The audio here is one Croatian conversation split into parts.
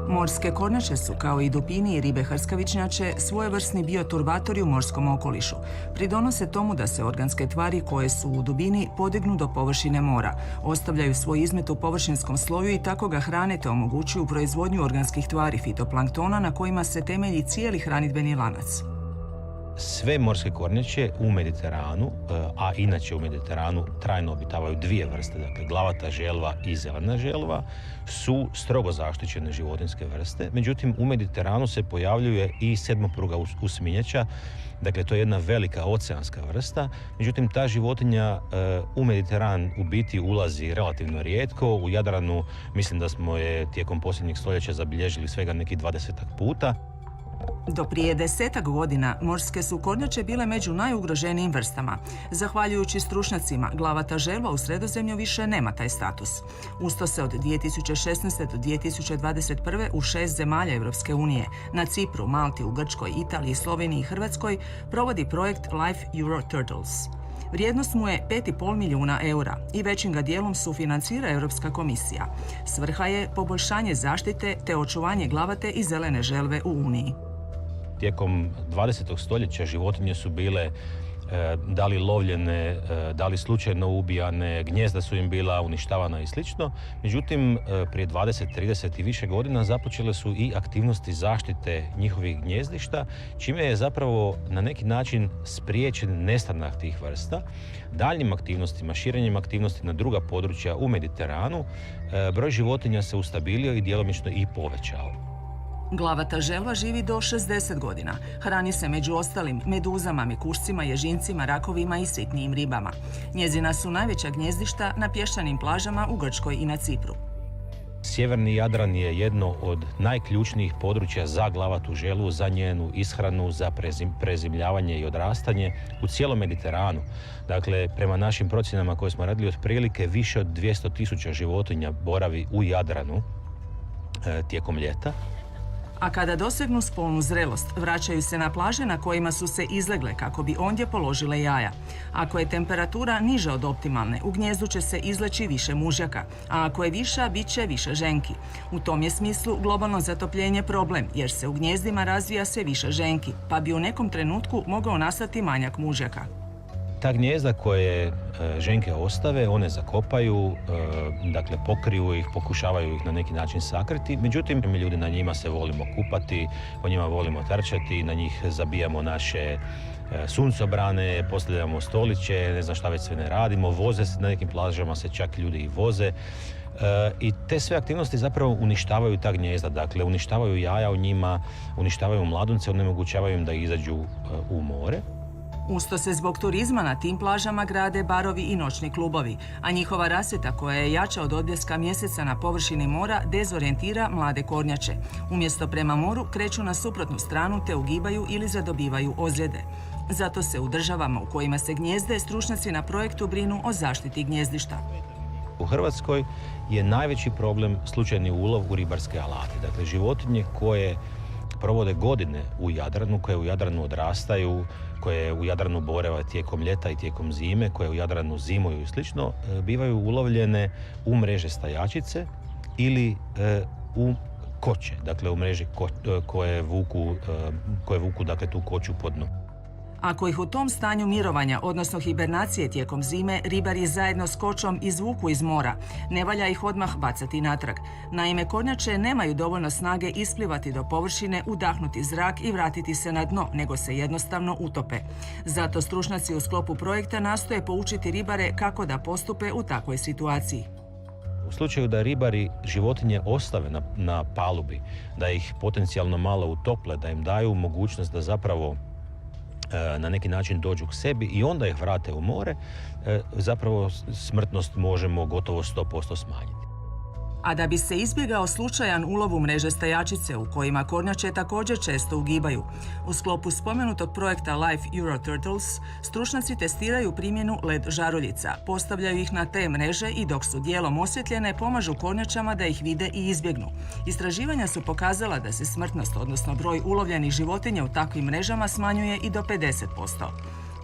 Morske kornjače su, kao i dupini i ribe hrskavičnjače, svojevrsni bioturbatori u morskom okolišu. Pridonose tomu da se organske tvari koje su u dubini podignu do površine mora, ostavljaju svoj izmet u površinskom sloju i tako ga hrane te omogućuju proizvodnju organskih tvari fitoplanktona na kojima se temelji cijeli hranidbeni lanac. Sve morske kornjače u Mediteranu, a inače u Mediteranu trajno obitavaju dvije vrste, dakle glavata želva i zelena želva, su strogo zaštićene životinjske vrste. Međutim, u Mediteranu se pojavljuje i sedmopruga usminjača, dakle to je jedna velika oceanska vrsta. Međutim, ta životinja u Mediteran u biti ulazi relativno rijetko. U Jadranu mislim da smo je tijekom posljednjih stoljeća zabilježili svega nekih 20-ak puta. Do prije 10-ak godina morske su kornjače bile među najugroženijim vrstama. Zahvaljujući stručnjacima, glavata želva u Sredozemlju više nema taj status. Usto se od 2016. do 2021. u 6 zemalja Europske unije, na Cipru, Malti, u Grčkoj, Italiji, Sloveniji i Hrvatskoj, provodi projekt Life Euro Turtles. Vrijednost mu je 5,5 milijuna eura i većim ga dijelom sufinancira Europska komisija. Svrha je poboljšanje zaštite te očuvanje glavate i zelene želve u Uniji. Tijekom 20. stoljeća životinje su bile da li lovljene, da li slučajno ubijane, gnijezda su im bila uništavana i slično. Međutim, prije 20, 30 i više godina započele su i aktivnosti zaštite njihovih gnjezdišta, čime je zapravo na neki način spriječen nestanak tih vrsta. Daljnjim aktivnostima, širenjem aktivnosti na druga područja u Mediteranu, broj životinja se ustabilio i djelomično i povećao. Glavata želva živi do 60 godina. Hrani se među ostalim meduzama, mekušcima, ježincima, rakovima i sitnijim ribama. Njezina su najveća gnjezdišta na pješčanim plažama u Grčkoj i na Cipru. Sjeverni Jadran je jedno od najključnijih područja za glavatu želvu, za njenu ishranu, za prezimljavanje i odrastanje u cijelom Mediteranu. Dakle, prema našim procjenama koje smo radili, otprilike više od 200.000 životinja boravi u Jadranu tijekom ljeta. A kada dosegnu spolnu zrelost, vraćaju se na plaže na kojima su se izlegle kako bi ondje položile jaja. Ako je temperatura niža od optimalne, u gnijezdu će se izleći više mužjaka, a ako je viša, bit će više ženki. U tom je smislu globalno zatopljenje problem, jer se u gnijezdima razvija sve više ženki, pa bi u nekom trenutku mogao nastati manjak mužjaka. Ta gnijezda koje ženke ostave, one zakopaju, dakle pokriju ih, pokušavaju ih na neki način sakriti. Međutim, mi ljudi na njima se volimo kupati, po njima volimo trčati, na njih zabijamo naše suncobrane, postavljamo stoliće, ne znam šta već sve ne radimo, voze se, na nekim plažama se čak ljudi i voze. I te sve aktivnosti zapravo uništavaju ta gnijezda, dakle uništavaju jaja u njima, uništavaju mladunce, onemogućavaju im da izađu u more. Usto se zbog turizma na tim plažama grade barovi i noćni klubovi, a njihova rasvjeta koja je jača od odbljeska mjeseca na površini mora dezorijentira mlade kornjače. Umjesto prema moru kreću na suprotnu stranu te ugibaju ili zadobivaju ozljede. Zato se u državama u kojima se gnijezde stručnjaci na projektu brinu o zaštiti gnjezdišta. U Hrvatskoj je najveći problem slučajni ulov u ribarske alate. Dakle, životinje koje provode godine u Jadranu, koje u Jadranu odrastaju, koje u Jadranu borave tijekom ljeta i tijekom zime, koje u Jadranu zimuju i slično, bivaju ulovljene u mreže stajačice ili u koče, dakle u mreže koje vuku dakle, tu koču po dnu. Ako ih u tom stanju mirovanja, odnosno hibernacije tijekom zime, ribari zajedno s kočom izvuku iz mora, ne valja ih odmah bacati natrag. Naime, kornjače nemaju dovoljno snage isplivati do površine, udahnuti zrak i vratiti se na dno, nego se jednostavno utope. Zato stručnjaci u sklopu projekta nastoje poučiti ribare kako da postupe u takvoj situaciji. U slučaju da ribari životinje ostave na palubi, da ih potencijalno malo utople, da im daju mogućnost da zapravo na neki način dođu k sebi i onda ih vrate u more, zapravo smrtnost možemo gotovo 100% smanjiti. A da bi se izbjegao slučajan ulov u mreže stajačice u kojima kornjače također često ugibaju, u sklopu spomenutog projekta Life Euro Turtles stručnjaci testiraju primjenu LED žaruljica, postavljaju ih na te mreže i dok su dijelom osvjetljene pomažu kornjačama da ih vide i izbjegnu. Istraživanja su pokazala da se smrtnost, odnosno broj ulovljenih životinja u takvim mrežama smanjuje i do 50%.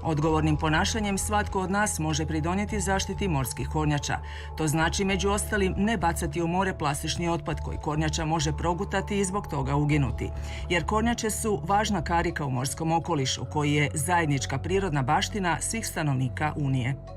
Odgovornim ponašanjem svatko od nas može pridonijeti zaštiti morskih kornjača. To znači među ostalim ne bacati u more plastični otpad koji kornjača može progutati i zbog toga uginuti. Jer kornjače su važna karika u morskom okolišu koji je zajednička prirodna baština svih stanovnika Unije.